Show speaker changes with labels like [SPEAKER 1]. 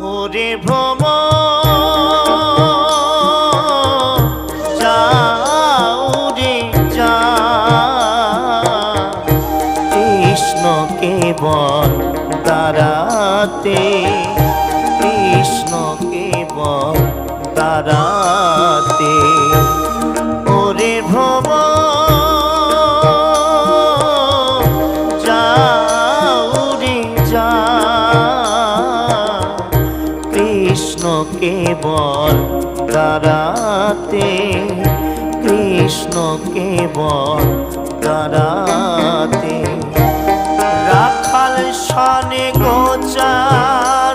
[SPEAKER 1] ওরে ভ্রমর যাও রে যা, কৃষ্ণকে বল দাঁড়াতে, কৃষ্ণকে বল দাঁড়াতে। ওরে ভ্রমর যাও রে যা, কৃষ্ণকে বল দাঁড়াতে, কৃষ্ণকে বল দাঁড়াতে। রাখাল শানে গোচার